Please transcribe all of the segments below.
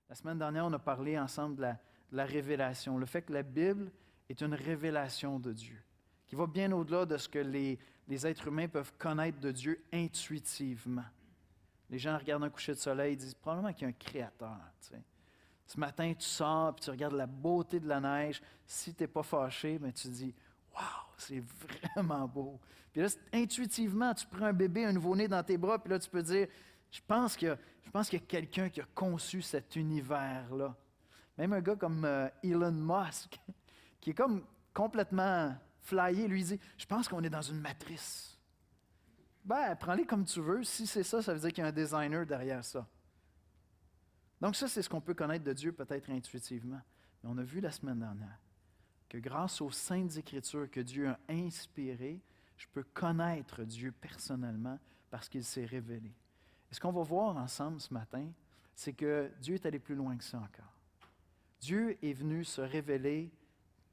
La semaine dernière, on a parlé ensemble de la révélation, le fait que la Bible est une révélation de Dieu, qui va bien au-delà de ce que les êtres humains peuvent connaître de Dieu intuitivement. Les gens regardent un coucher de soleil et disent probablement qu'il y a un créateur. Tu sais. Ce matin, tu sors et tu regardes la beauté de la neige. Si tu n'es pas fâché, mais tu dis « Wow, c'est vraiment beau! » Puis là, intuitivement, tu prends un bébé, un nouveau-né dans tes bras, puis là, tu peux dire « Je pense qu'il y a quelqu'un qui a conçu cet univers-là. » Même un gars comme Elon Musk, qui est comme complètement flyé, lui dit « Je pense qu'on est dans une matrice. » Ben, prends-les comme tu veux. Si c'est ça, ça veut dire qu'il y a un designer derrière ça. Donc ça, c'est ce qu'on peut connaître de Dieu peut-être intuitivement. Mais on a vu la semaine dernière que grâce aux saintes Écritures que Dieu a inspirées, je peux connaître Dieu personnellement parce qu'il s'est révélé. Et ce qu'on va voir ensemble ce matin, c'est que Dieu est allé plus loin que ça encore. Dieu est venu se révéler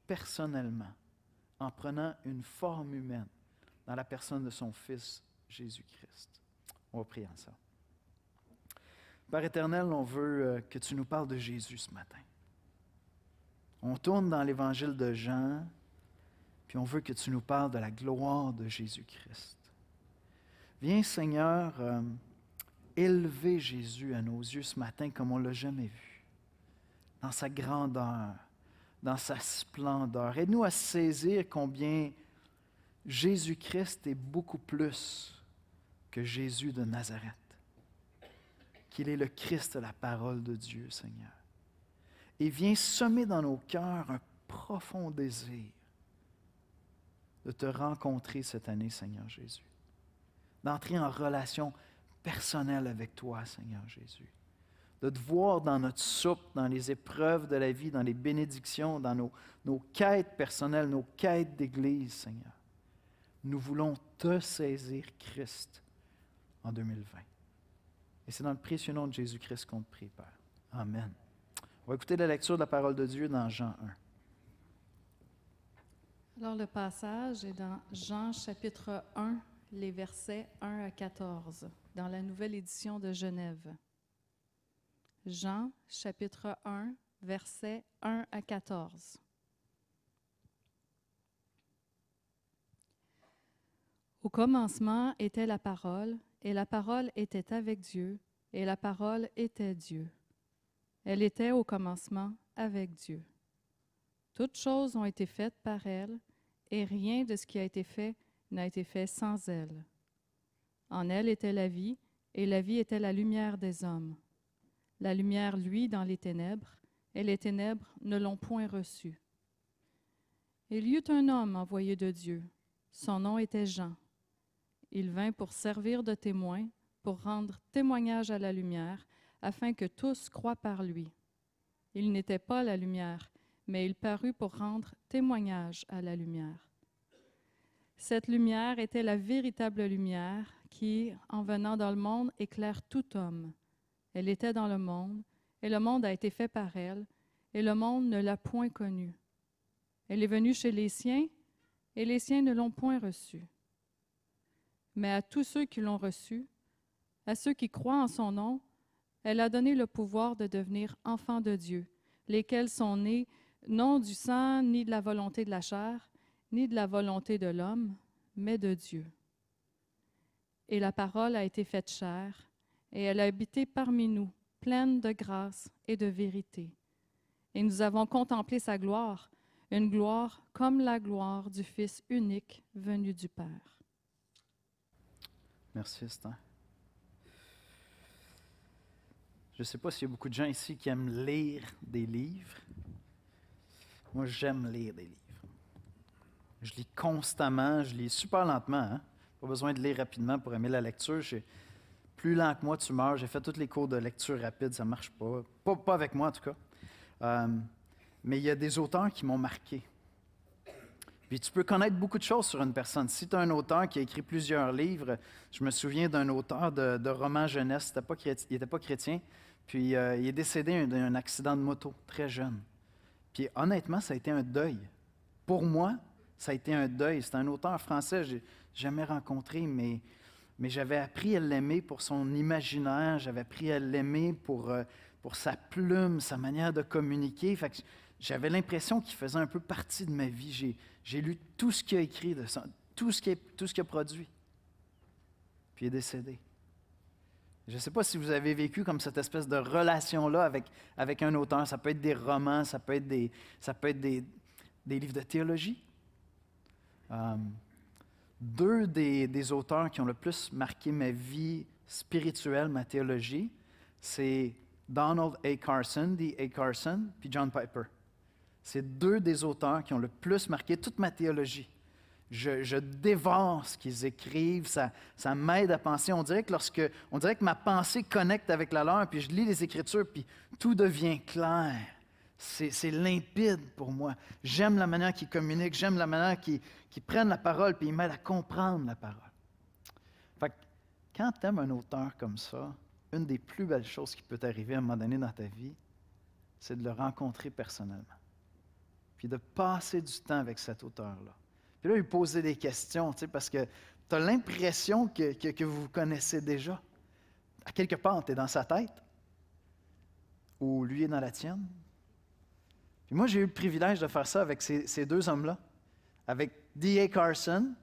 personnellement en prenant une forme humaine dans la personne de son Fils Jésus-Christ. On va prier ensemble. Père éternel, on veut que tu nous parles de Jésus ce matin. On tourne dans l'Évangile de Jean, puis on veut que tu nous parles de la gloire de Jésus-Christ. Viens, Seigneur, élever Jésus à nos yeux ce matin comme on ne l'a jamais vu, dans sa grandeur, dans sa splendeur. Aide-nous à saisir combien Jésus-Christ est beaucoup plus que Jésus de Nazareth, qu'il est le Christ, la parole de Dieu, Seigneur. Et viens semer dans nos cœurs un profond désir de te rencontrer cette année, Seigneur Jésus, d'entrer en relation personnelle avec toi, Seigneur Jésus, de te voir dans notre soupe, dans les épreuves de la vie, dans les bénédictions, dans nos quêtes personnelles, nos quêtes d'Église, Seigneur. Nous voulons te saisir, Christ, en 2020. Et c'est dans le précieux nom de Jésus-Christ qu'on te prie, Père. Amen. On va écouter la lecture de la parole de Dieu dans Jean 1. Alors, le passage est dans Jean chapitre 1, les versets 1 à 14, dans la nouvelle édition de Genève. Jean chapitre 1, versets 1 à 14. Au commencement était la parole, et la parole était avec Dieu, et la parole était Dieu. Elle était au commencement avec Dieu. Toutes choses ont été faites par elle, et rien de ce qui a été fait n'a été fait sans elle. En elle était la vie, et la vie était la lumière des hommes. La lumière luit dans les ténèbres, et les ténèbres ne l'ont point reçue. Il y eut un homme envoyé de Dieu. Son nom était Jean. Il vint pour servir de témoin, pour rendre témoignage à la lumière, afin que tous croient par lui. Il n'était pas la lumière, mais il parut pour rendre témoignage à la lumière. Cette lumière était la véritable lumière qui, en venant dans le monde, éclaire tout homme. Elle était dans le monde, et le monde a été fait par elle, et le monde ne l'a point connue. Elle est venue chez les siens, et les siens ne l'ont point reçue. Mais à tous ceux qui l'ont reçue, à ceux qui croient en son nom, elle a donné le pouvoir de devenir enfants de Dieu, lesquels sont nés non du sang, ni de la volonté de la chair, ni de la volonté de l'homme, mais de Dieu. Et la parole a été faite chair, et elle a habité parmi nous, pleine de grâce et de vérité. Et nous avons contemplé sa gloire, une gloire comme la gloire du Fils unique venu du Père. Merci, Esther. Je ne sais pas s'il y a beaucoup de gens ici qui aiment lire des livres. Moi, j'aime lire des livres. Je lis constamment, je lis super lentement. Hein? Pas besoin de lire rapidement pour aimer la lecture. Plus lent que moi, tu meurs. J'ai fait tous les cours de lecture rapide, ça ne marche pas. Pas avec moi, en tout cas. Mais il y a des auteurs qui m'ont marqué. Puis tu peux connaître beaucoup de choses sur une personne. Si tu as un auteur qui a écrit plusieurs livres, je me souviens d'un auteur de romans jeunesse, il n'était pas chrétien, puis il est décédé d'un accident de moto, très jeune. Puis honnêtement, ça a été un deuil. Pour moi, ça a été un deuil. C'est un auteur français que je n'ai jamais rencontré, mais j'avais appris à l'aimer pour son imaginaire, j'avais appris à l'aimer pour pour sa plume, sa manière de communiquer. Fait que j'avais l'impression qu'il faisait un peu partie de ma vie. J'ai lu tout ce qu'il a écrit, tout ce qu'il a produit. Puis il est décédé. Je ne sais pas si vous avez vécu comme cette espèce de relation-là avec un auteur. Ça peut être des romans, ça peut être des livres de théologie. Deux des auteurs qui ont le plus marqué ma vie spirituelle, ma théologie, c'est Donald A. Carson, D.A. Carson, puis John Piper. C'est deux des auteurs qui ont le plus marqué toute ma théologie. Je dévore ce qu'ils écrivent, ça m'aide à penser. On dirait que ma pensée connecte avec la leur, puis je lis les Écritures, puis tout devient clair. C'est limpide pour moi. J'aime la manière qu'ils communiquent, j'aime la manière qu'ils prennent la parole, puis ils m'aident à comprendre la parole. Fait que, quand tu aimes un auteur comme ça, une des plus belles choses qui peut t'arriver à un moment donné dans ta vie, c'est de le rencontrer personnellement. Puis de passer du temps avec cet auteur-là. Puis là, lui poser des questions, tu sais, parce que tu as l'impression que vous vous connaissez déjà. À quelque part, tu es dans sa tête, ou lui est dans la tienne. Puis moi, j'ai eu le privilège de faire ça avec ces deux hommes-là, avec D.A. Carson,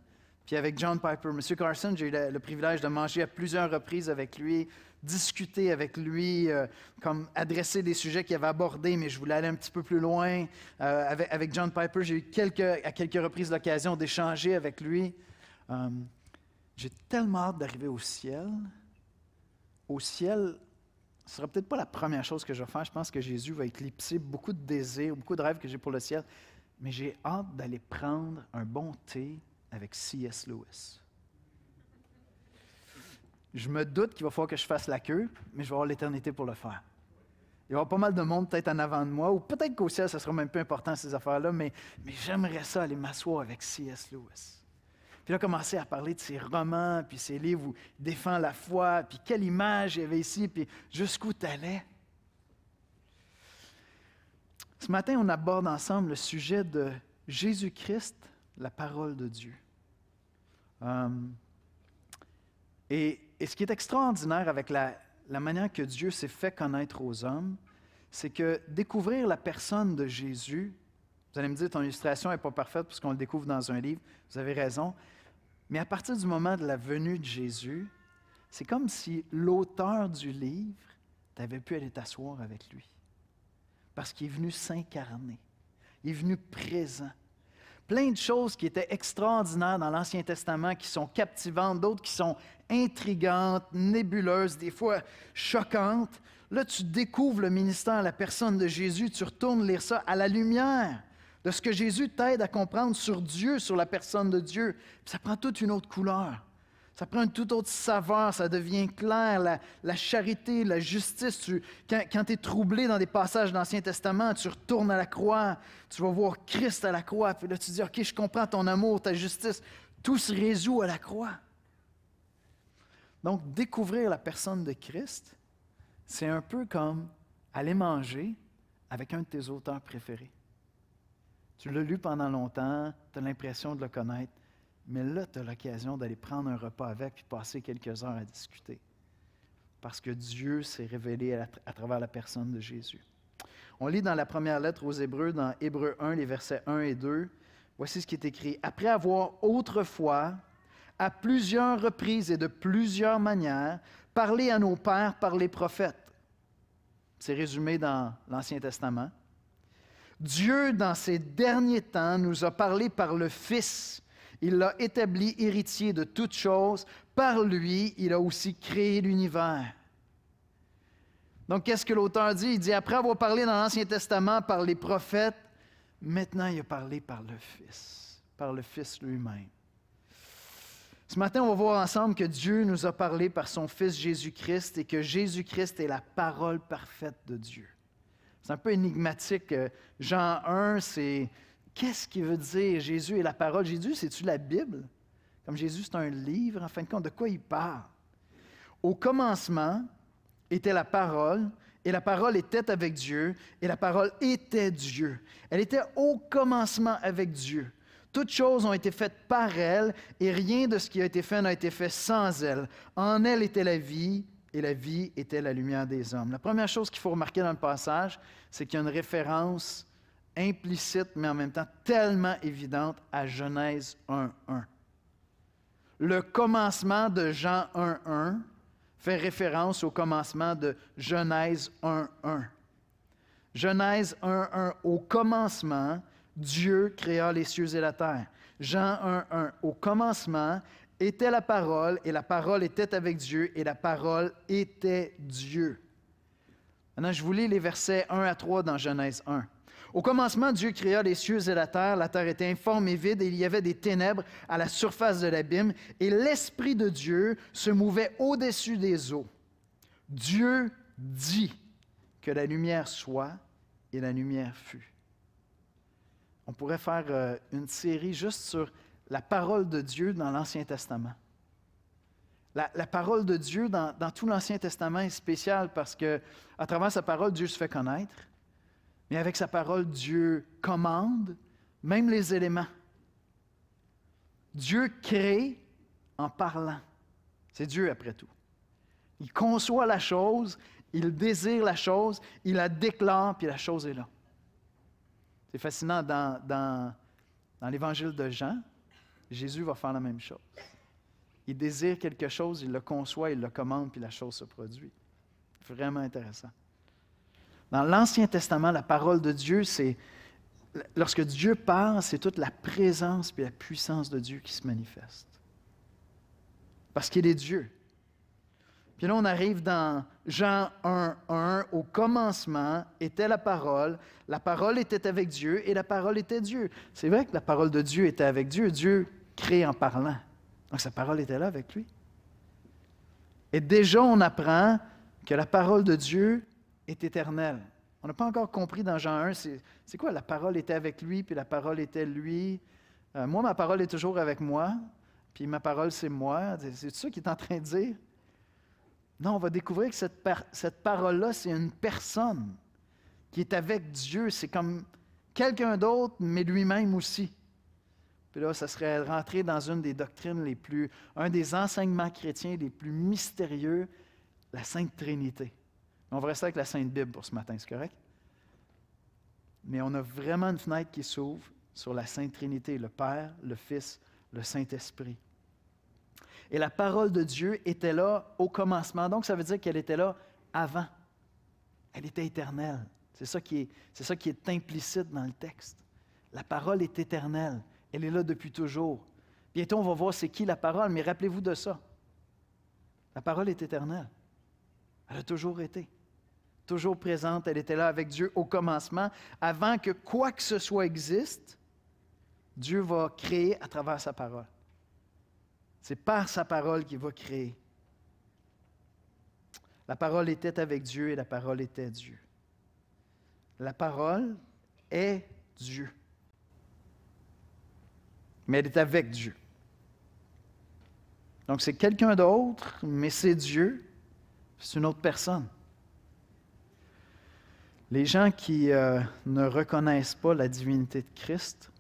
puis avec John Piper. M. Carson, j'ai eu le privilège de manger à plusieurs reprises avec lui, discuter avec lui, comme adresser des sujets qu'il avait abordés, mais je voulais aller un petit peu plus loin. Avec John Piper, j'ai eu à quelques reprises l'occasion d'échanger avec lui. J'ai tellement hâte d'arriver au ciel. Au ciel, ce ne sera peut-être pas la première chose que je vais faire. Je pense que Jésus va éclipser beaucoup de désirs, beaucoup de rêves que j'ai pour le ciel. Mais j'ai hâte d'aller prendre un bon thé avec C.S. Lewis. Je me doute qu'il va falloir que je fasse la queue, mais je vais avoir l'éternité pour le faire. Il va y avoir pas mal de monde peut-être en avant de moi, ou peut-être qu'au ciel, ça sera même peu important, ces affaires-là, mais j'aimerais ça aller m'asseoir avec C.S. Lewis. Puis là, commencer à parler de ses romans, puis ses livres où il défend la foi, puis quelle image il y avait ici, puis jusqu'où tu allais. Ce matin, on aborde ensemble le sujet de Jésus-Christ, la parole de Dieu. Et ce qui est extraordinaire avec la manière que Dieu s'est fait connaître aux hommes, c'est que découvrir la personne de Jésus, vous allez me dire, ton illustration n'est pas parfaite parce qu'on le découvre dans un livre, vous avez raison, mais à partir du moment de la venue de Jésus, c'est comme si l'auteur du livre, tu avais pu aller t'asseoir avec lui. Parce qu'il est venu s'incarner, il est venu présent. Plein de choses qui étaient extraordinaires dans l'Ancien Testament, qui sont captivantes, d'autres qui sont intrigantes, nébuleuses, des fois choquantes. Là, tu découvres le ministère, la personne de Jésus, tu retournes lire ça à la lumière de ce que Jésus t'aide à comprendre sur Dieu, sur la personne de Dieu. Puis ça prend toute une autre couleur. Ça prend une toute autre saveur, ça devient clair, la charité, la justice. Quand tu es troublé dans des passages de l'Ancien Testament, tu retournes à la croix, tu vas voir Christ à la croix, puis là tu dis, OK, je comprends ton amour, ta justice, tout se résout à la croix. Donc, découvrir la personne de Christ, c'est un peu comme aller manger avec un de tes auteurs préférés. Tu l'as lu pendant longtemps, tu as l'impression de le connaître, mais là, tu as l'occasion d'aller prendre un repas avec puis passer quelques heures à discuter. Parce que Dieu s'est révélé à travers la personne de Jésus. On lit dans la première lettre aux Hébreux, dans Hébreux 1, les versets 1 et 2. Voici ce qui est écrit. « Après avoir autrefois, à plusieurs reprises et de plusieurs manières, parlé à nos pères par les prophètes. » C'est résumé dans l'Ancien Testament. « Dieu, dans ces derniers temps, nous a parlé par le Fils. Il l'a établi héritier de toutes choses. Par lui, il a aussi créé l'univers. » Donc, qu'est-ce que l'auteur dit? Il dit, après avoir parlé dans l'Ancien Testament par les prophètes, maintenant il a parlé par le Fils lui-même. Ce matin, on va voir ensemble que Dieu nous a parlé par son Fils Jésus-Christ et que Jésus-Christ est la parole parfaite de Dieu. C'est un peu énigmatique. Jean 1, c'est... Qu'est-ce qu'il veut dire Jésus est la parole? Jésus, c'est-tu la Bible? Comme Jésus, c'est un livre, en fin de compte, de quoi il parle? Au commencement était la parole, et la parole était avec Dieu, et la parole était Dieu. Elle était au commencement avec Dieu. Toutes choses ont été faites par elle, et rien de ce qui a été fait n'a été fait sans elle. En elle était la vie, et la vie était la lumière des hommes. La première chose qu'il faut remarquer dans le passage, c'est qu'il y a une référence implicite, mais en même temps tellement évidente à Genèse 1:1. Le commencement de Jean 1:1 fait référence au commencement de Genèse 1:1. Genèse 1:1, au commencement, Dieu créa les cieux et la terre. Jean 1:1, au commencement était la parole, et la parole était avec Dieu, et la parole était Dieu. Maintenant, je vous lis les versets 1 à 3 dans Genèse 1. Au commencement, Dieu créa les cieux et la terre était informe et vide, et il y avait des ténèbres à la surface de l'abîme, et l'Esprit de Dieu se mouvait au-dessus des eaux. Dieu dit que la lumière soit, et la lumière fut. On pourrait faire une série juste sur la parole de Dieu dans l'Ancien Testament. La parole de Dieu dans tout l'Ancien Testament est spéciale parce que à travers sa parole, Dieu se fait connaître. Mais avec sa parole, Dieu commande même les éléments. Dieu crée en parlant. C'est Dieu après tout. Il conçoit la chose, il désire la chose, il la déclare, puis la chose est là. C'est fascinant, dans l'Évangile de Jean, Jésus va faire la même chose. Il désire quelque chose, il le conçoit, il le commande, puis la chose se produit. C'est vraiment intéressant. Dans l'Ancien Testament, la parole de Dieu, c'est lorsque Dieu parle, c'est toute la présence et la puissance de Dieu qui se manifeste. Parce qu'il est Dieu. Puis là, on arrive dans Jean 1:1, au commencement était la parole était avec Dieu et la parole était Dieu. C'est vrai que la parole de Dieu était avec Dieu, Dieu crée en parlant. Donc sa parole était là avec lui. Et déjà, on apprend que la parole de Dieu est éternelle. On n'a pas encore compris dans Jean 1, c'est quoi la parole était avec lui, puis la parole était lui. Moi, ma parole est toujours avec moi, puis ma parole, c'est moi. C'est ça qu'il est en train de dire? Non, on va découvrir que cette parole-là, c'est une personne qui est avec Dieu. C'est comme quelqu'un d'autre, mais lui-même aussi. Puis là, ça serait rentrer dans une des doctrines un des enseignements chrétiens les plus mystérieux, la Sainte Trinité. On va rester avec la Sainte Bible pour ce matin, c'est correct? Mais on a vraiment une fenêtre qui s'ouvre sur la Sainte Trinité, le Père, le Fils, le Saint-Esprit. Et la parole de Dieu était là au commencement. Donc, ça veut dire qu'elle était là avant. Elle était éternelle. C'est ça qui est implicite dans le texte. La parole est éternelle. Elle est là depuis toujours. Bientôt, on va voir c'est qui la parole, mais rappelez-vous de ça. La parole est éternelle. Elle a toujours été. Toujours présente, elle était là avec Dieu au commencement. Avant que quoi que ce soit existe, Dieu va créer à travers sa parole. C'est par sa parole qu'il va créer. La parole était avec Dieu et la parole était Dieu. La parole est Dieu. Mais elle est avec Dieu. Donc c'est quelqu'un d'autre, mais c'est Dieu. C'est une autre personne. Les gens qui ne reconnaissent pas la divinité de Christ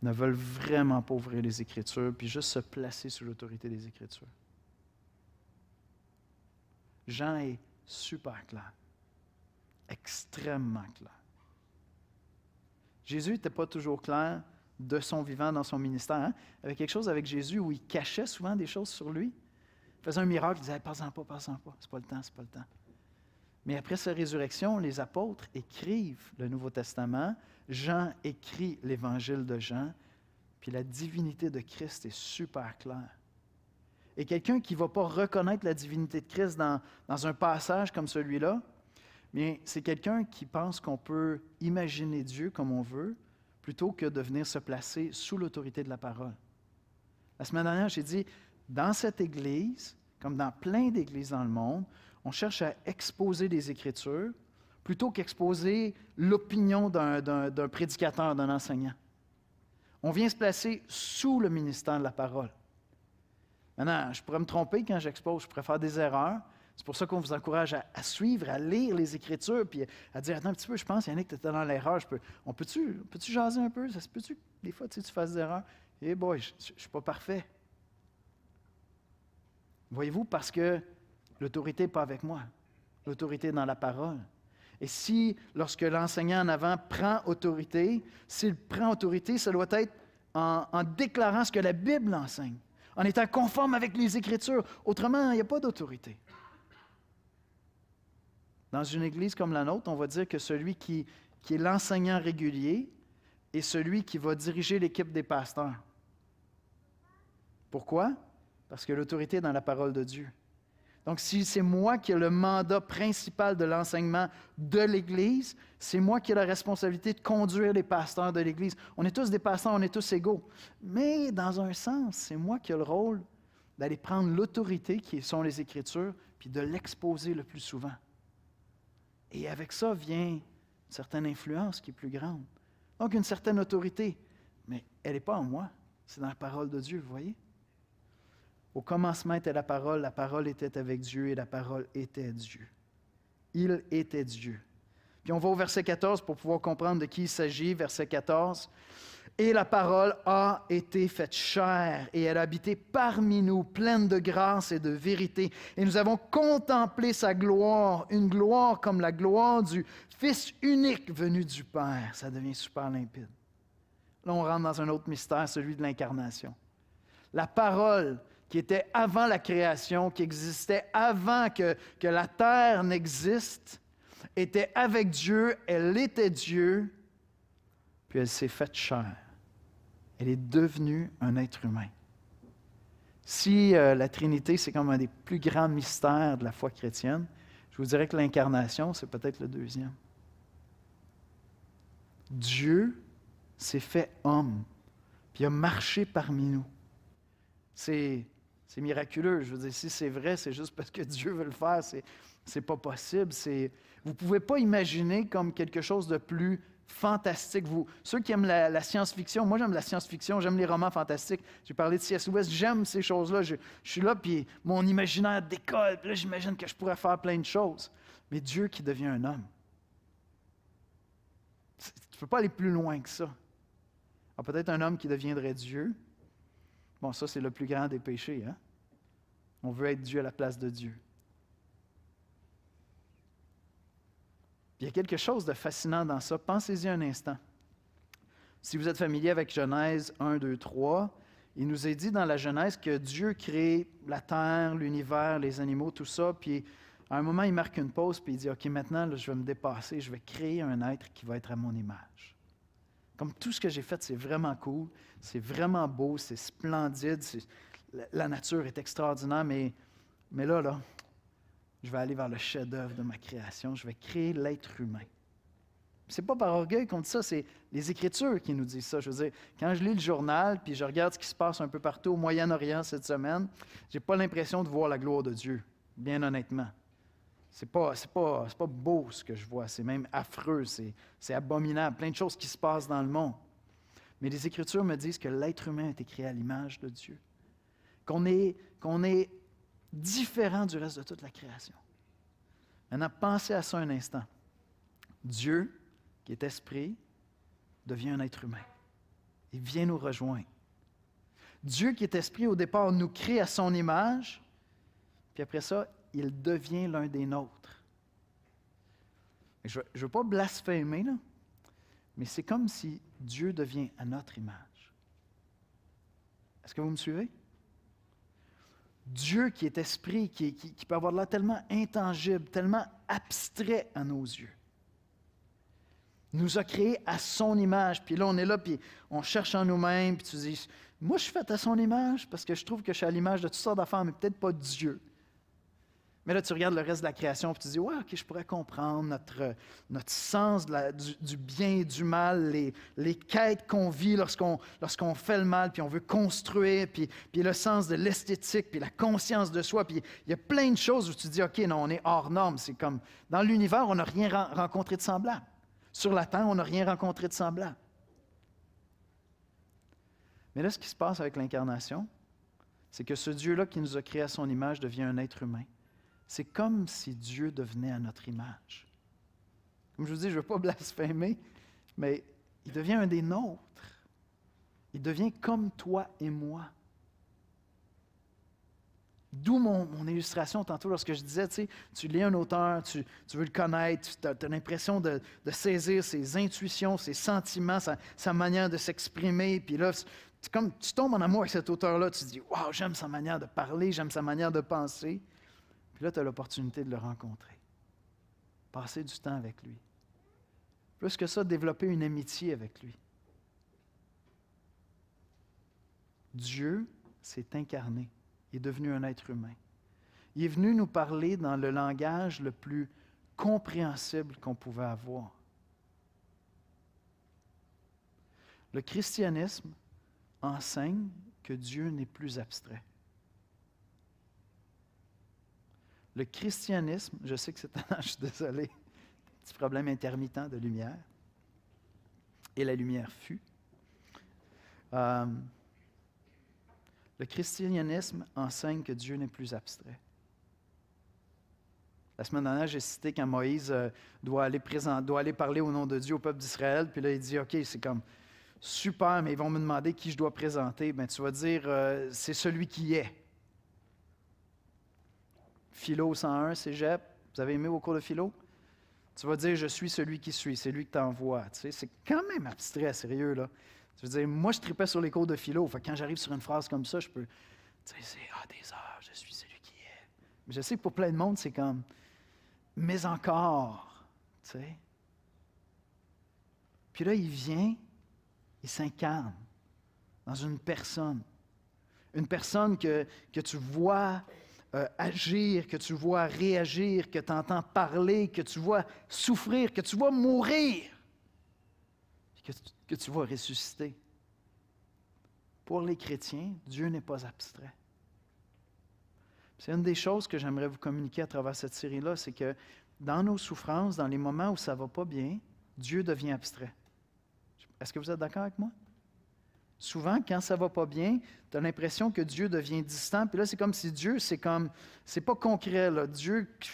ne veulent vraiment pas ouvrir les Écritures puis juste se placer sous l'autorité des Écritures. Jean est super clair, extrêmement clair. Jésus n'était pas toujours clair de son vivant dans son ministère. Hein? Il y avait quelque chose avec Jésus où il cachait souvent des choses sur lui. Il faisait un miracle, il disait hey, « Passe-en pas, c'est pas le temps, c'est pas le temps. » Mais après sa résurrection, les apôtres écrivent le Nouveau Testament. Jean écrit l'Évangile de Jean, puis la divinité de Christ est super claire. Et quelqu'un qui ne va pas reconnaître la divinité de Christ dans un passage comme celui-là, bien, c'est quelqu'un qui pense qu'on peut imaginer Dieu comme on veut, plutôt que de venir se placer sous l'autorité de la parole. La semaine dernière, j'ai dit, dans cette Église, comme dans plein d'églises dans le monde, on cherche à exposer les Écritures plutôt qu'exposer l'opinion d'un prédicateur, d'un enseignant. On vient se placer sous le ministère de la parole. Maintenant, je pourrais me tromper quand j'expose, je pourrais faire des erreurs. C'est pour ça qu'on vous encourage à suivre, à lire les Écritures, puis à dire, attends un petit peu, je pense, Yannick, tu étais dans l'erreur. Peux-tu jaser un peu? Ça se peut-tu que des fois, tu fasses des erreurs? Eh boy, je ne suis pas parfait. Voyez-vous, parce que L'autorité n'est pas avec moi. L'autorité est dans la parole. Et si, lorsque l'enseignant en avant prend autorité, s'il prend autorité, ça doit être en déclarant ce que la Bible enseigne, en étant conforme avec les Écritures. Autrement, il n'y a pas d'autorité. Dans une église comme la nôtre, on va dire que celui qui est l'enseignant régulier est celui qui va diriger l'équipe des pasteurs. Pourquoi? Parce que l'autorité est dans la parole de Dieu. Donc, si c'est moi qui ai le mandat principal de l'enseignement de l'Église, c'est moi qui ai la responsabilité de conduire les pasteurs de l'Église. On est tous des pasteurs, on est tous égaux. Mais dans un sens, c'est moi qui ai le rôle d'aller prendre l'autorité qui sont les Écritures, puis de l'exposer le plus souvent. Et avec ça vient une certaine influence qui est plus grande. Donc, une certaine autorité. Mais elle n'est pas en moi, c'est dans la parole de Dieu, vous voyez? Au commencement était la parole était avec Dieu et la parole était Dieu. Il était Dieu. Puis on va au verset 14 pour pouvoir comprendre de qui il s'agit. Verset 14. Et la parole a été faite chair et elle a habité parmi nous, pleine de grâce et de vérité. Et nous avons contemplé sa gloire, une gloire comme la gloire du Fils unique venu du Père. Ça devient super limpide. Là, on rentre dans un autre mystère, celui de l'incarnation. La parole qui était avant la création, qui existait avant que la terre n'existe, était avec Dieu, elle était Dieu, puis elle s'est faite chair. Elle est devenue un être humain. Si la Trinité, c'est comme un des plus grands mystères de la foi chrétienne, je vous dirais que l'incarnation, c'est peut-être le deuxième. Dieu s'est fait homme, puis a marché parmi nous. C'est miraculeux. Je veux dire, si c'est vrai, c'est juste parce que Dieu veut le faire. C'est pas possible. Vous ne pouvez pas imaginer comme quelque chose de plus fantastique. Ceux qui aiment la science-fiction, moi j'aime la science-fiction, j'aime les romans fantastiques. J'ai parlé de C.S. Lewis, j'aime ces choses-là. Je suis là, puis mon imaginaire décolle. Puis là, j'imagine que je pourrais faire plein de choses. Mais Dieu qui devient un homme. Tu ne peux pas aller plus loin que ça. Alors, peut-être un homme qui deviendrait Dieu. Bon, ça, c'est le plus grand des péchés, hein? On veut être Dieu à la place de Dieu. Puis il y a quelque chose de fascinant dans ça. Pensez-y un instant. Si vous êtes familier avec Genèse 1, 2, 3, il nous est dit dans la Genèse que Dieu crée la terre, l'univers, les animaux, tout ça, puis à un moment, il marque une pause, puis il dit, OK, maintenant, là, je vais me dépasser, je vais créer un être qui va être à mon image. Comme tout ce que j'ai fait, c'est vraiment cool, c'est vraiment beau, c'est splendide, la nature est extraordinaire, mais là, je vais aller vers le chef-d'œuvre de ma création, je vais créer l'être humain. Ce n'est pas par orgueil qu'on dit ça, c'est les Écritures qui nous disent ça. Je veux dire, quand je lis le journal, puis je regarde ce qui se passe un peu partout au Moyen-Orient cette semaine, je n'ai pas l'impression de voir la gloire de Dieu, bien honnêtement. C'est pas beau ce que je vois, c'est même affreux, c'est abominable, plein de choses qui se passent dans le monde. Mais les Écritures me disent que l'être humain a été créé à l'image de Dieu, qu'on est différent du reste de toute la création. Maintenant, pensez à ça un instant. Dieu, qui est esprit, devient un être humain. Il vient nous rejoindre. Dieu, qui est esprit, au départ, nous crée à son image, puis après ça, il devient l'un des nôtres. Je ne veux pas blasphémer, là, mais c'est comme si Dieu devient à notre image. Est-ce que vous me suivez? Dieu qui est esprit, qui peut avoir de l'air tellement intangible, tellement abstrait à nos yeux, nous a créés à son image. Puis là, on est là, puis on cherche en nous-mêmes, puis tu dis, moi, je suis fait à son image parce que je trouve que je suis à l'image de toutes sortes d'affaires, mais peut-être pas Dieu. Mais là, tu regardes le reste de la création et tu te dis, ouais, OK, je pourrais comprendre notre sens du bien et du mal, les quêtes qu'on vit lorsqu'on fait le mal, puis on veut construire, puis le sens de l'esthétique, puis la conscience de soi. Puis il y a plein de choses où tu te dis, OK, non, on est hors norme. C'est comme, dans l'univers, on n'a rien rencontré de semblable. Sur la terre, on n'a rien rencontré de semblable. Mais là, ce qui se passe avec l'incarnation, c'est que ce Dieu-là qui nous a créés à son image devient un être humain. C'est comme si Dieu devenait à notre image. Comme je vous dis, je ne veux pas blasphémer, mais il devient un des nôtres. Il devient comme toi et moi. D'où mon illustration tantôt lorsque je disais, tu sais, tu lis un auteur, tu veux le connaître, tu as l'impression de saisir ses intuitions, ses sentiments, sa manière de s'exprimer. Puis là, comme tu tombes en amour avec cet auteur-là, tu te dis, waouh, j'aime sa manière de parler, j'aime sa manière de penser. Puis là, tu as l'opportunité de le rencontrer. Passer du temps avec lui. Plus que ça, développer une amitié avec lui. Dieu s'est incarné. Il est devenu un être humain. Il est venu nous parler dans le langage le plus compréhensible qu'on pouvait avoir. Le christianisme enseigne que Dieu n'est plus abstrait. Le christianisme, je sais que c'est un je suis désolé, petit problème intermittent de lumière, et la lumière fut. Le christianisme enseigne que Dieu n'est plus abstrait. La semaine dernière, j'ai cité quand Moïse doit aller parler au nom de Dieu au peuple d'Israël, puis là, il dit, OK, c'est comme super, mais ils vont me demander qui je dois présenter. Bien, tu vas dire, c'est celui qui est. Philo 101, Cégep, vous avez aimé vos cours de philo? Tu vas dire, je suis celui qui suis, c'est lui qui t'envoie. Tu sais, c'est quand même abstrait, sérieux, là. Je veux dire, moi, je tripais sur les cours de philo. Fait que quand j'arrive sur une phrase comme ça, je peux, tu sais, c'est des heures, je suis celui qui est. Mais je sais que pour plein de monde, c'est comme, mais encore, tu sais. Puis là, il vient, il s'incarne dans une personne que tu vois agir, que tu vois réagir, que tu entends parler, que tu vois souffrir, que tu vois mourir, que tu vois ressusciter. Pour les chrétiens, Dieu n'est pas abstrait. C'est une des choses que j'aimerais vous communiquer à travers cette série-là, c'est que dans nos souffrances, dans les moments où ça ne va pas bien, Dieu devient abstrait. Est-ce que vous êtes d'accord avec moi? Souvent, quand ça ne va pas bien, tu as l'impression que Dieu devient distant, puis là, c'est comme si Dieu, c'est pas concret, là. Dieu, je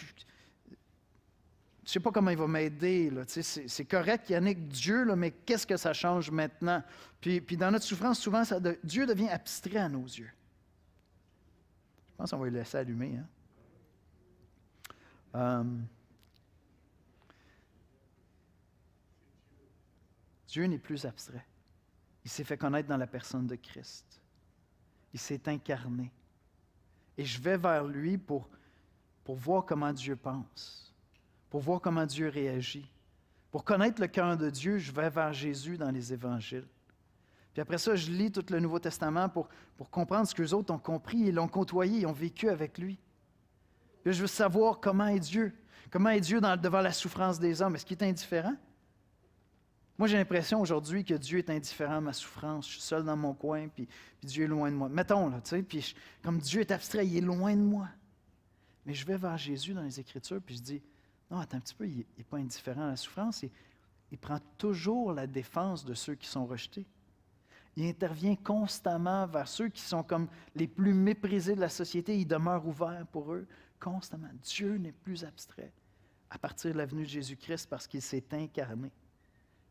ne sais pas comment il va m'aider, là. Tu sais, c'est correct, Yannick, Dieu, là, mais qu'est-ce que ça change maintenant? Puis dans notre souffrance, souvent, Dieu devient abstrait à nos yeux. Je pense qu'on va le laisser allumer, hein? Dieu n'est plus abstrait. Il s'est fait connaître dans la personne de Christ. Il s'est incarné. Et je vais vers lui pour voir comment Dieu pense, pour voir comment Dieu réagit. Pour connaître le cœur de Dieu, je vais vers Jésus dans les évangiles. Puis après ça, je lis tout le Nouveau Testament pour comprendre ce qu'eux autres ont compris. Ils l'ont côtoyé, ils ont vécu avec lui. Puis je veux savoir comment est Dieu. Comment est Dieu devant la souffrance des hommes? Est-ce qu'il est indifférent? Moi, j'ai l'impression aujourd'hui que Dieu est indifférent à ma souffrance. Je suis seul dans mon coin, puis Dieu est loin de moi. Mettons, là, tu sais, puis comme Dieu est abstrait, il est loin de moi. Mais je vais vers Jésus dans les Écritures, puis je dis, non, attends un petit peu, il n'est pas indifférent à la souffrance. Il prend toujours la défense de ceux qui sont rejetés. Il intervient constamment vers ceux qui sont comme les plus méprisés de la société. Il demeure ouvert pour eux constamment. Dieu n'est plus abstrait à partir de la venue de Jésus-Christ parce qu'il s'est incarné.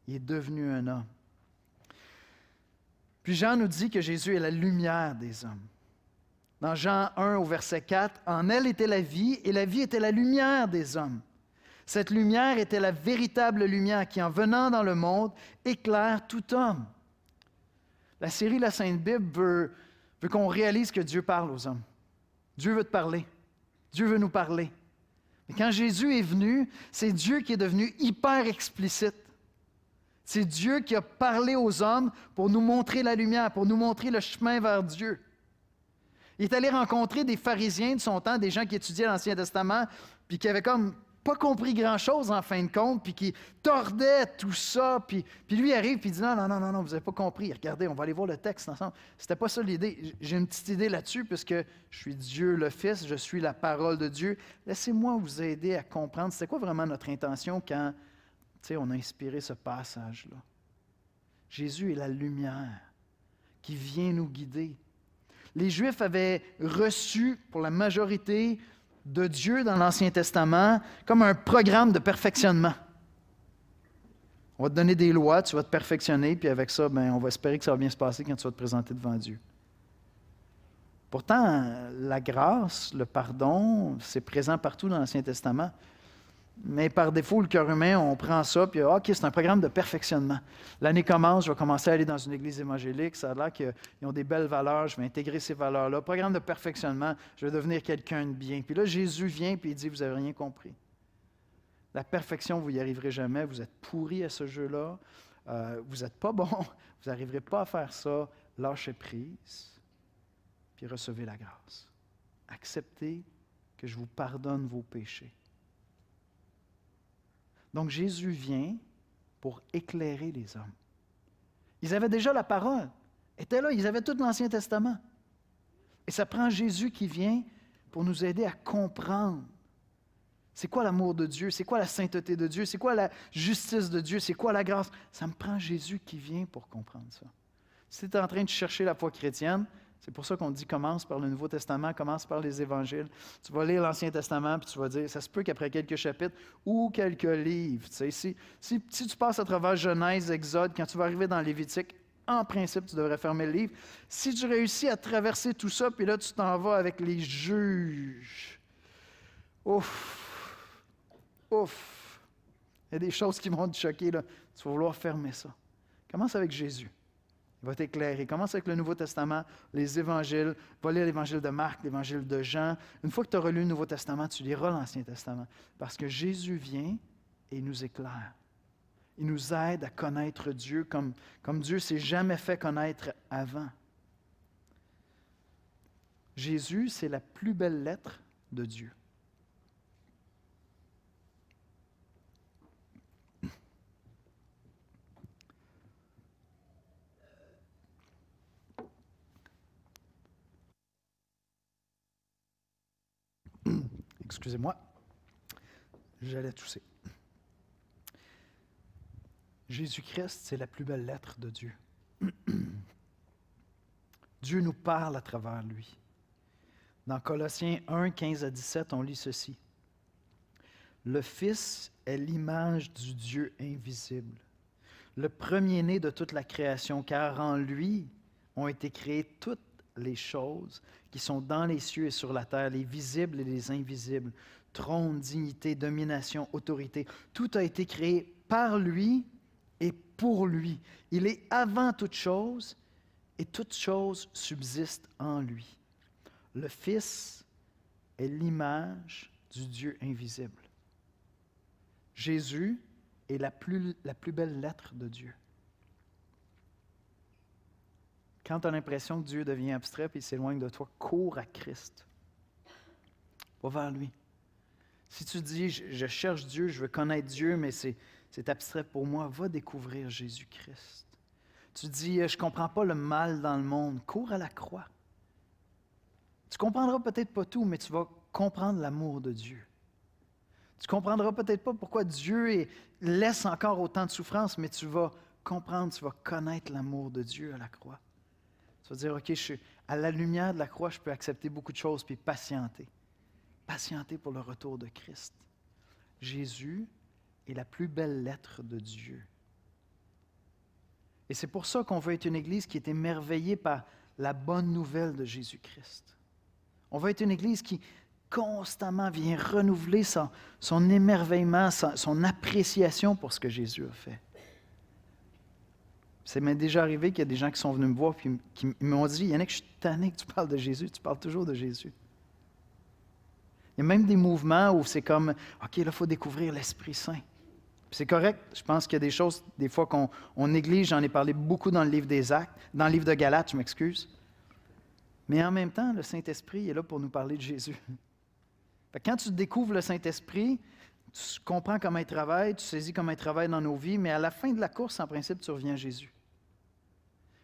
Il est devenu un homme. Puis Jean nous dit que Jésus est la lumière des hommes. Dans Jean 1 au verset 4, « En elle était la vie, et la vie était la lumière des hommes. Cette lumière était la véritable lumière qui, en venant dans le monde, éclaire tout homme. » La série La Sainte Bible veut qu'on réalise que Dieu parle aux hommes. Dieu veut te parler. Dieu veut nous parler. Mais quand Jésus est venu, c'est Dieu qui est devenu hyper explicite. C'est Dieu qui a parlé aux hommes pour nous montrer la lumière, pour nous montrer le chemin vers Dieu. Il est allé rencontrer des pharisiens de son temps, des gens qui étudiaient l'Ancien Testament, puis qui avaient comme pas compris grand-chose en fin de compte, puis qui tordaient tout ça, puis lui arrive, puis il dit « Non, vous n'avez pas compris, regardez, on va aller voir le texte ensemble. » C'était pas ça l'idée. J'ai une petite idée là-dessus, puisque je suis Dieu le Fils, je suis la parole de Dieu. Laissez-moi vous aider à comprendre, c'était quoi vraiment notre intention quand on a inspiré ce passage-là. Jésus est la lumière qui vient nous guider. Les Juifs avaient reçu, pour la majorité, de Dieu dans l'Ancien Testament comme un programme de perfectionnement. On va te donner des lois, tu vas te perfectionner, puis avec ça, on va espérer que ça va bien se passer quand tu vas te présenter devant Dieu. Pourtant, la grâce, le pardon, c'est présent partout dans l'Ancien Testament. Mais par défaut, le cœur humain, on prend ça, puis OK, c'est un programme de perfectionnement. L'année commence, je vais commencer à aller dans une église évangélique, ça a l'air qu'ils ont des belles valeurs, je vais intégrer ces valeurs-là. Programme de perfectionnement, je vais devenir quelqu'un de bien. Puis là, Jésus vient, puis il dit, vous n'avez rien compris. La perfection, vous n'y arriverez jamais, vous êtes pourris à ce jeu-là, vous n'êtes pas bon, vous n'arriverez pas à faire ça, lâchez prise, puis recevez la grâce. Acceptez que je vous pardonne vos péchés. Donc Jésus vient pour éclairer les hommes. Ils avaient déjà la parole, étaient là, ils avaient tout l'Ancien Testament. Et ça prend Jésus qui vient pour nous aider à comprendre c'est quoi l'amour de Dieu, c'est quoi la sainteté de Dieu, c'est quoi la justice de Dieu, c'est quoi la grâce. Ça me prend Jésus qui vient pour comprendre ça. Si tu es en train de chercher la foi chrétienne, c'est pour ça qu'on dit commence par le Nouveau Testament, commence par les Évangiles. Tu vas lire l'Ancien Testament, puis tu vas dire, ça se peut qu'après quelques chapitres ou quelques livres, tu sais, si tu passes à travers Genèse, Exode, quand tu vas arriver dans Lévitique, en principe, tu devrais fermer le livre. Si tu réussis à traverser tout ça, puis là, tu t'en vas avec les juges. Ouf! Ouf! Il y a des choses qui vont te choquer, là. Tu vas vouloir fermer ça. Commence avec Jésus. Il va t'éclairer. Commence avec le Nouveau Testament, les Évangiles. Va lire l'Évangile de Marc, l'Évangile de Jean. Une fois que tu as relu le Nouveau Testament, tu liras l'Ancien Testament. Parce que Jésus vient et il nous éclaire. Il nous aide à connaître Dieu comme Dieu ne s'est jamais fait connaître avant. Jésus, c'est la plus belle lettre de Dieu. Excusez-moi, j'allais tousser. Jésus-Christ, c'est la plus belle lettre de Dieu. Dieu nous parle à travers lui. Dans Colossiens 1, 15 à 17, on lit ceci. Le Fils est l'image du Dieu invisible, le premier-né de toute la création, car en lui ont été créées toutes les choses qui sont dans les cieux et sur la terre, les visibles et les invisibles, trône, dignité, domination, autorité. Tout a été créé par lui et pour lui. Il est avant toute chose et toute chose subsiste en lui. Le Fils est l'image du Dieu invisible. Jésus est la plus belle lettre de Dieu. Quand tu as l'impression que Dieu devient abstrait et il s'éloigne de toi, cours à Christ. Va vers lui. Si tu dis, je cherche Dieu, je veux connaître Dieu, mais c'est abstrait pour moi, va découvrir Jésus-Christ. Tu dis, je ne comprends pas le mal dans le monde, cours à la croix. Tu ne comprendras peut-être pas tout, mais tu vas comprendre l'amour de Dieu. Tu ne comprendras peut-être pas pourquoi Dieu laisse encore autant de souffrance, mais tu vas comprendre, tu vas connaître l'amour de Dieu à la croix. Tu vas dire, OK, à la lumière de la croix, je peux accepter beaucoup de choses, puis patienter. Patienter pour le retour de Christ. Jésus est la plus belle lettre de Dieu. Et c'est pour ça qu'on veut être une Église qui est émerveillée par la bonne nouvelle de Jésus-Christ. On veut être une Église qui constamment vient renouveler son émerveillement, son appréciation pour ce que Jésus a fait. C'est m'est déjà arrivé qu'il y a des gens qui sont venus me voir et qui m'ont dit, Yannick, je suis tanné que tu parles de Jésus, tu parles toujours de Jésus. Il y a même des mouvements où c'est comme, OK, là, il faut découvrir l'Esprit Saint. Puis c'est correct, je pense qu'il y a des choses, des fois, qu'on néglige, j'en ai parlé beaucoup dans le livre des Actes, dans le livre de Galates, je m'excuse. Mais en même temps, le Saint-Esprit est là pour nous parler de Jésus. Fait que quand tu découvres le Saint-Esprit, tu comprends comment il travaille, tu saisis comment il travaille dans nos vies, mais à la fin de la course, en principe, tu reviens à Jésus.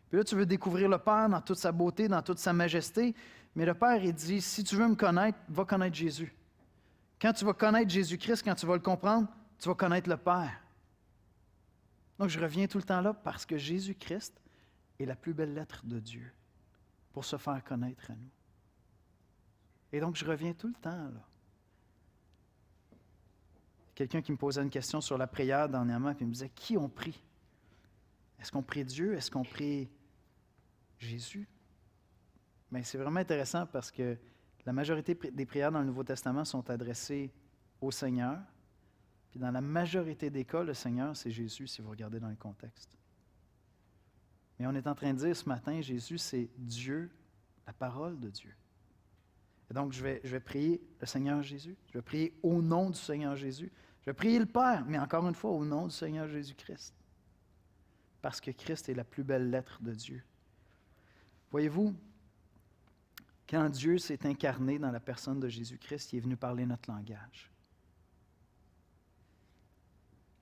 Puis là, tu veux découvrir le Père dans toute sa beauté, dans toute sa majesté, mais le Père, il dit, si tu veux me connaître, va connaître Jésus. Quand tu vas connaître Jésus-Christ, quand tu vas le comprendre, tu vas connaître le Père. Donc, je reviens tout le temps là parce que Jésus-Christ est la plus belle lettre de Dieu pour se faire connaître à nous. Et donc, je reviens tout le temps là. Quelqu'un qui me posait une question sur la prière dernièrement, puis il me disait, qui ont prie? Est-ce qu'on prie Dieu? Est-ce qu'on prie Jésus? Mais c'est vraiment intéressant parce que la majorité des prières dans le Nouveau Testament sont adressées au Seigneur. Puis dans la majorité des cas, le Seigneur, c'est Jésus, si vous regardez dans le contexte. Mais on est en train de dire ce matin, Jésus, c'est Dieu, la parole de Dieu. Et donc, je vais prier le Seigneur Jésus. Je vais prier au nom du Seigneur Jésus. Je vais prier le Père, mais encore une fois, au nom du Seigneur Jésus-Christ. Parce que Christ est la plus belle lettre de Dieu. Voyez-vous, quand Dieu s'est incarné dans la personne de Jésus-Christ, il est venu parler notre langage.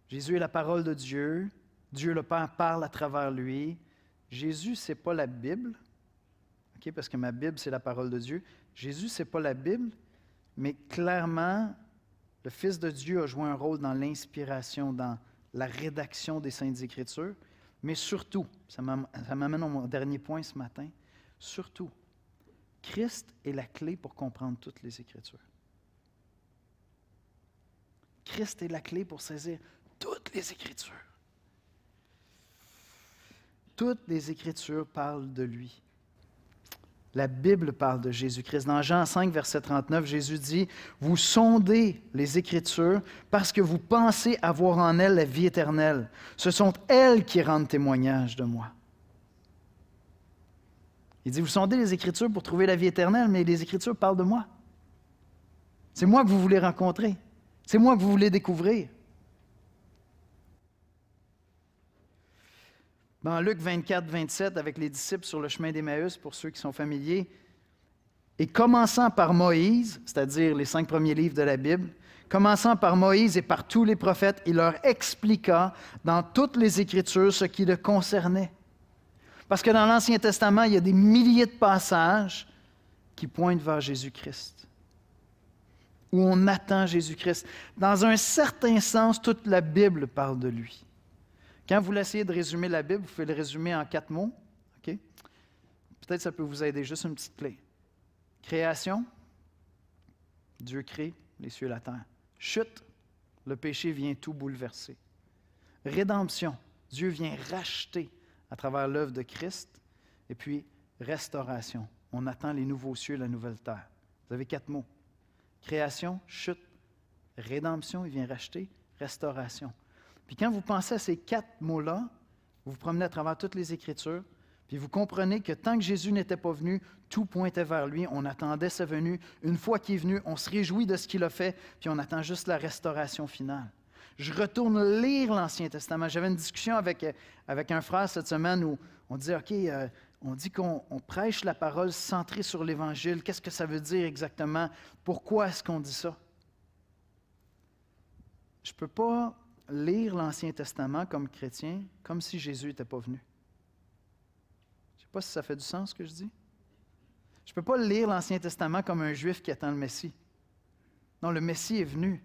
Jésus est la parole de Dieu. Dieu le Père parle à travers lui. Jésus, ce n'est pas la Bible, okay, parce que ma Bible, c'est la parole de Dieu. Jésus, ce n'est pas la Bible, mais clairement, le Fils de Dieu a joué un rôle dans l'inspiration, dans la rédaction des Saintes Écritures, mais surtout, ça m'amène à mon dernier point ce matin, surtout, Christ est la clé pour comprendre toutes les Écritures. Christ est la clé pour saisir toutes les Écritures. Toutes les Écritures parlent de lui. La Bible parle de Jésus-Christ. Dans Jean 5, verset 39, Jésus dit, « Vous sondez les Écritures parce que vous pensez avoir en elles la vie éternelle. Ce sont elles qui rendent témoignage de moi. » Il dit, « Vous sondez les Écritures pour trouver la vie éternelle, mais les Écritures parlent de moi. C'est moi que vous voulez rencontrer. C'est moi que vous voulez découvrir. » Dans Luc 24, 27, avec les disciples sur le chemin d'Emmaüs, pour ceux qui sont familiers, et commençant par Moïse, c'est-à-dire les 5 premiers livres de la Bible, commençant par Moïse et par tous les prophètes, il leur expliqua dans toutes les Écritures ce qui le concernait. Parce que dans l'Ancien Testament, il y a des milliers de passages qui pointent vers Jésus-Christ, où on attend Jésus-Christ. Dans un certain sens, toute la Bible parle de lui. Quand vous essayez de résumer la Bible, vous pouvez le résumer en 4 mots. Okay? Peut-être que ça peut vous aider, juste une petite clé. Création, Dieu crée les cieux et la terre. Chute, le péché vient tout bouleverser. Rédemption, Dieu vient racheter à travers l'œuvre de Christ. Et puis, restauration, on attend les nouveaux cieux et la nouvelle terre. Vous avez 4 mots. Création, chute, rédemption, il vient racheter, restauration. Puis quand vous pensez à ces 4 mots-là, vous vous promenez à travers toutes les Écritures, puis vous comprenez que tant que Jésus n'était pas venu, tout pointait vers lui, on attendait sa venue. Une fois qu'il est venu, on se réjouit de ce qu'il a fait, puis on attend juste la restauration finale. Je retourne lire l'Ancien Testament. J'avais une discussion avec un frère cette semaine où on dit, OK, on dit qu'on prêche la parole centrée sur l'Évangile. Qu'est-ce que ça veut dire exactement? Pourquoi est-ce qu'on dit ça? Je ne peux pas lire l'Ancien Testament comme chrétien, comme si Jésus n'était pas venu. Je ne sais pas si ça fait du sens ce que je dis. Je ne peux pas lire l'Ancien Testament comme un Juif qui attend le Messie. Non, le Messie est venu.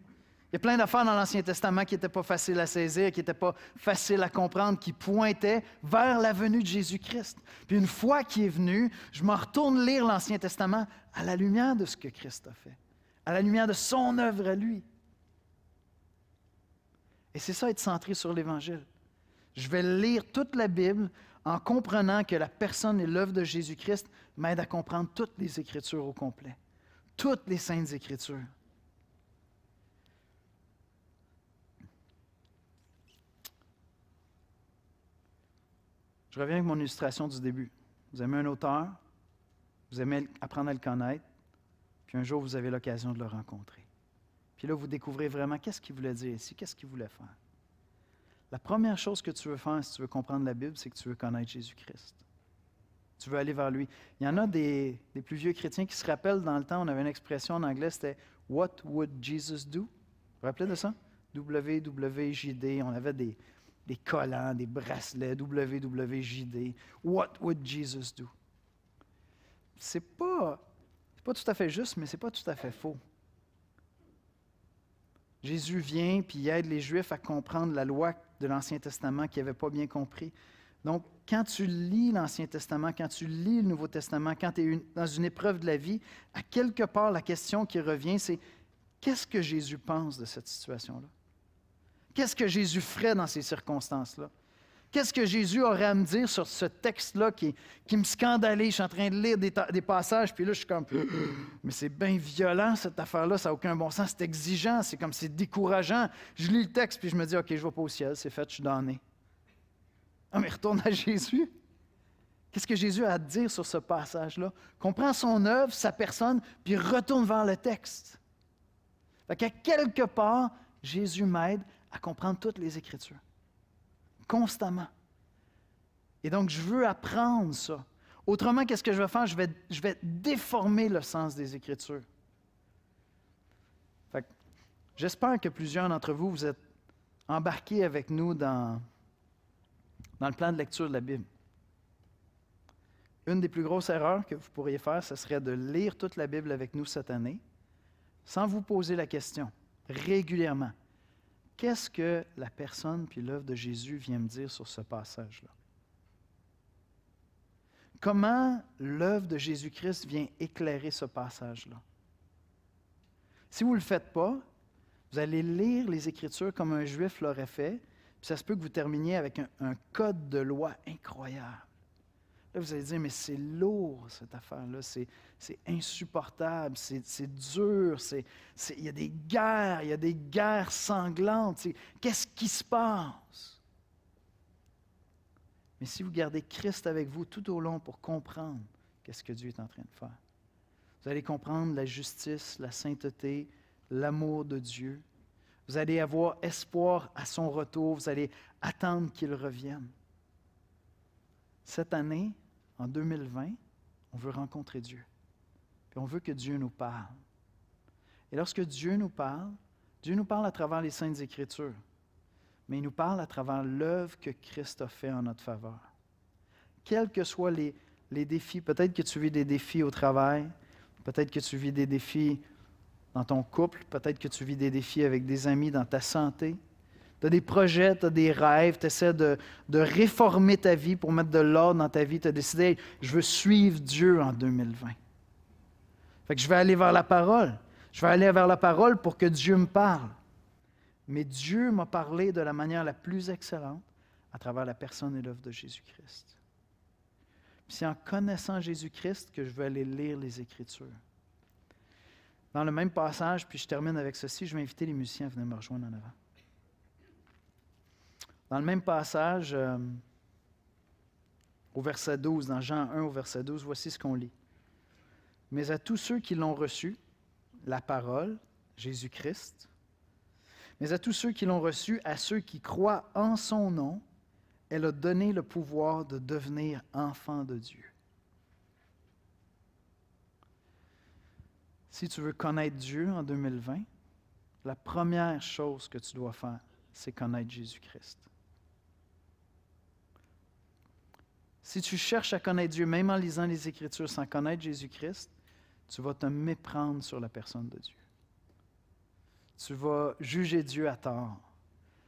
Il y a plein d'affaires dans l'Ancien Testament qui n'étaient pas faciles à saisir, qui n'étaient pas faciles à comprendre, qui pointaient vers la venue de Jésus-Christ. Puis une fois qu'il est venu, je me retourne lire l'Ancien Testament à la lumière de ce que Christ a fait, à la lumière de son œuvre à lui. Et c'est ça, être centré sur l'Évangile. Je vais lire toute la Bible en comprenant que la personne et l'œuvre de Jésus-Christ m'aident à comprendre toutes les Écritures au complet. Toutes les Saintes Écritures. Je reviens avec mon illustration du début. Vous aimez un auteur, vous aimez apprendre à le connaître, puis un jour, vous avez l'occasion de le rencontrer. Puis là, vous découvrez vraiment qu'est-ce qu'il voulait dire ici, qu'est-ce qu'il voulait faire. La première chose que tu veux faire si tu veux comprendre la Bible, c'est que tu veux connaître Jésus-Christ. Tu veux aller vers lui. Il y en a des plus vieux chrétiens qui se rappellent, dans le temps, on avait une expression en anglais, c'était « What would Jesus do » Vous vous rappelez de ça? WWJD, on avait des collants, des bracelets, WWJD. « What would Jesus do » C'est pas tout à fait juste, mais c'est pas tout à fait faux. Jésus vient puis il aide les Juifs à comprendre la loi de l'Ancien Testament qu'ils n'avaient pas bien compris. Donc, quand tu lis l'Ancien Testament, quand tu lis le Nouveau Testament, quand tu es dans une épreuve de la vie, à quelque part, la question qui revient, c'est qu'est-ce que Jésus pense de cette situation-là? Qu'est-ce que Jésus ferait dans ces circonstances-là? Qu'est-ce que Jésus aurait à me dire sur ce texte-là qui me scandalise? Je suis en train de lire des passages, puis là, je suis comme, mais c'est bien violent, cette affaire-là, ça n'a aucun bon sens, c'est exigeant, c'est décourageant. Je lis le texte, puis je me dis, OK, je ne vais pas au ciel, c'est fait, je suis damné. Ah, mais retourne à Jésus. Qu'est-ce que Jésus a à dire sur ce passage-là? Comprends son œuvre, sa personne, puis retourne vers le texte. Fait qu'à quelque part, Jésus m'aide à comprendre toutes les Écritures. Constamment. Et donc, je veux apprendre ça. Autrement, qu'est-ce que je vais faire? Je vais déformer le sens des Écritures. Fait que, j'espère que plusieurs d'entre vous, vous êtes embarqués avec nous dans le plan de lecture de la Bible. Une des plus grosses erreurs que vous pourriez faire, ce serait de lire toute la Bible avec nous cette année, sans vous poser la question, régulièrement. Qu'est-ce que la personne puis l'œuvre de Jésus vient me dire sur ce passage-là? Comment l'œuvre de Jésus-Christ vient éclairer ce passage-là? Si vous ne le faites pas, vous allez lire les Écritures comme un Juif l'aurait fait, puis ça se peut que vous terminiez avec un code de loi incroyable. Là, vous allez dire, mais c'est lourd, cette affaire-là, c'est insupportable, c'est dur, il y a des guerres sanglantes. Qu'est-ce qui se passe? Mais si vous gardez Christ avec vous tout au long pour comprendre qu'est-ce que Dieu est en train de faire, vous allez comprendre la justice, la sainteté, l'amour de Dieu. Vous allez avoir espoir à son retour, vous allez attendre qu'il revienne. Cette année, en 2020, on veut rencontrer Dieu. Puis on veut que Dieu nous parle. Et lorsque Dieu nous parle à travers les Saintes Écritures, mais il nous parle à travers l'œuvre que Christ a fait en notre faveur. Quels que soient les défis, peut-être que tu vis des défis au travail, peut-être que tu vis des défis dans ton couple, peut-être que tu vis des défis avec des amis dans ta santé. Tu as des projets, tu as des rêves, tu essaies de réformer ta vie pour mettre de l'ordre dans ta vie. Tu as décidé, hey, je veux suivre Dieu en 2020. Fait que je vais aller vers la parole. Je vais aller vers la parole pour que Dieu me parle. Mais Dieu m'a parlé de la manière la plus excellente à travers la personne et l'œuvre de Jésus-Christ. Puis c'est en connaissant Jésus-Christ que je vais aller lire les Écritures. Dans le même passage, puis je termine avec ceci, je vais inviter les musiciens à venir me rejoindre en avant. Dans le même passage, au verset 12, dans Jean 1 au verset 12, voici ce qu'on lit. « Mais à tous ceux qui l'ont reçu, la parole, Jésus-Christ, mais à tous ceux qui l'ont reçu, à ceux qui croient en son nom, elle a donné le pouvoir de devenir enfants de Dieu. » Si tu veux connaître Dieu en 2020, la première chose que tu dois faire, c'est connaître Jésus-Christ. Si tu cherches à connaître Dieu, même en lisant les Écritures sans connaître Jésus-Christ, tu vas te méprendre sur la personne de Dieu. Tu vas juger Dieu à tort.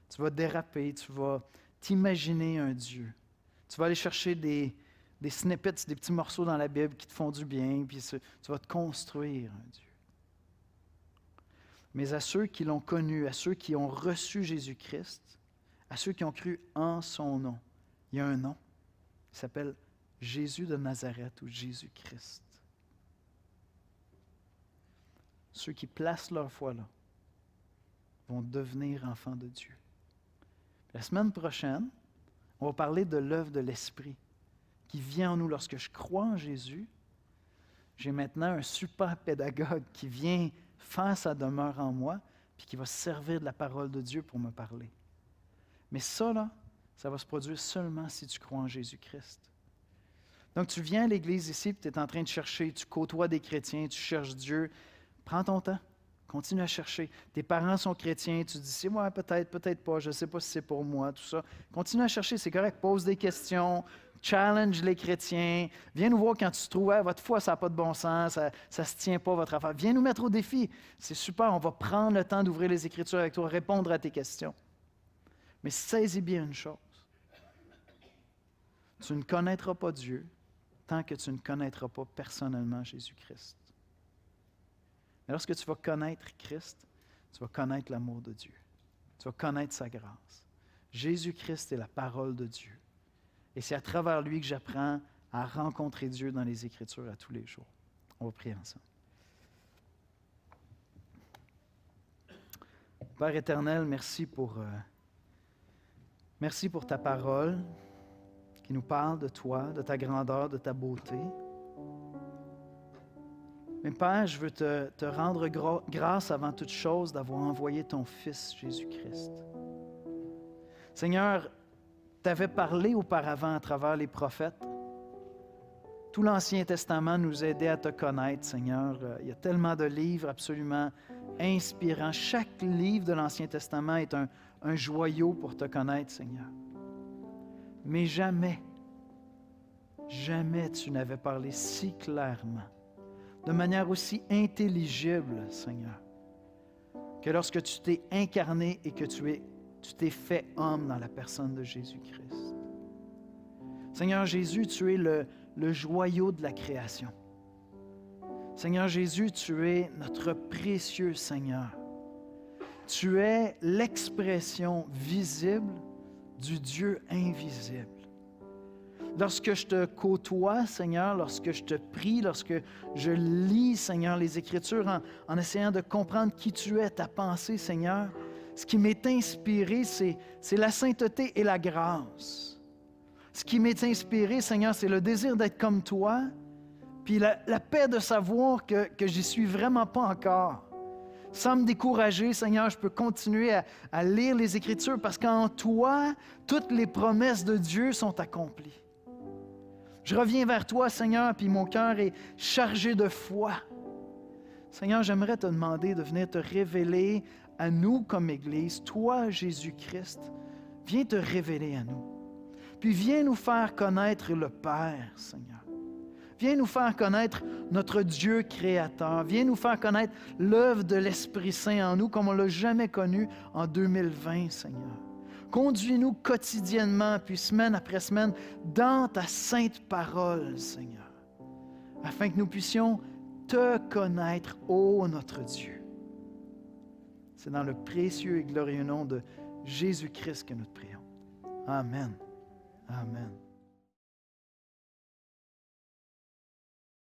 Tu vas déraper, tu vas t'imaginer un Dieu. Tu vas aller chercher des snippets, des petits morceaux dans la Bible qui te font du bien, puis tu vas te construire un Dieu. Mais à ceux qui l'ont connu, à ceux qui ont reçu Jésus-Christ, à ceux qui ont cru en son nom, il y a un nom. Il s'appelle Jésus de Nazareth ou Jésus-Christ. Ceux qui placent leur foi là vont devenir enfants de Dieu. La semaine prochaine, on va parler de l'œuvre de l'Esprit qui vient en nous lorsque je crois en Jésus. J'ai maintenant un super pédagogue qui vient faire sa demeure en moi puis qui va se servir de la parole de Dieu pour me parler. Mais ça, là, ça va se produire seulement si tu crois en Jésus-Christ. Donc, tu viens à l'Église ici et tu es en train de chercher, tu côtoies des chrétiens, tu cherches Dieu. Prends ton temps, continue à chercher. Tes parents sont chrétiens, tu dis, ouais, peut-être, peut-être pas, je ne sais pas si c'est pour moi, tout ça. Continue à chercher, c'est correct, pose des questions, challenge les chrétiens. Viens nous voir quand tu te trouves, votre foi, ça n'a pas de bon sens, ça ne se tient pas, votre affaire. Viens nous mettre au défi. C'est super, on va prendre le temps d'ouvrir les Écritures avec toi, répondre à tes questions. Mais saisis bien une chose. Tu ne connaîtras pas Dieu tant que tu ne connaîtras pas personnellement Jésus-Christ. Mais lorsque tu vas connaître Christ, tu vas connaître l'amour de Dieu. Tu vas connaître sa grâce. Jésus-Christ est la parole de Dieu. Et c'est à travers lui que j'apprends à rencontrer Dieu dans les Écritures à tous les jours. On va prier ensemble. Père éternel, merci pour ta parole qui nous parle de toi, de ta grandeur, de ta beauté. Mais Père, je veux te rendre grâce avant toute chose d'avoir envoyé ton Fils Jésus-Christ. Seigneur, tu avais parlé auparavant à travers les prophètes. Tout l'Ancien Testament nous aidait à te connaître, Seigneur. Il y a tellement de livres absolument inspirants. Chaque livre de l'Ancien Testament est un joyau pour te connaître, Seigneur. Mais jamais tu n'avais parlé si clairement, de manière aussi intelligible, Seigneur, que lorsque tu t'es incarné et que tu t'es fait homme dans la personne de Jésus-Christ. Seigneur Jésus, tu es le joyau de la création. Seigneur Jésus, tu es notre précieux Seigneur. Tu es l'expression visible du Dieu invisible. Lorsque je te côtoie, Seigneur, lorsque je te prie, lorsque je lis, Seigneur, les Écritures en essayant de comprendre qui tu es, ta pensée, Seigneur, ce qui m'est inspiré, c'est la sainteté et la grâce. Ce qui m'est inspiré, Seigneur, c'est le désir d'être comme toi, puis la paix de savoir que j'y suis vraiment pas encore. Sans me décourager, Seigneur, je peux continuer à lire les Écritures parce qu'en toi, toutes les promesses de Dieu sont accomplies. Je reviens vers toi, Seigneur, puis mon cœur est chargé de foi. Seigneur, j'aimerais te demander de venir te révéler à nous comme Église. Toi, Jésus-Christ, viens te révéler à nous. Puis viens nous faire connaître le Père, Seigneur. Viens nous faire connaître notre Dieu créateur. Viens nous faire connaître l'œuvre de l'Esprit Saint en nous comme on ne l'a jamais connu en 2020, Seigneur. Conduis-nous quotidiennement, puis semaine après semaine, dans ta sainte parole, Seigneur, afin que nous puissions te connaître, ô notre Dieu. C'est dans le précieux et glorieux nom de Jésus-Christ que nous te prions. Amen. Amen.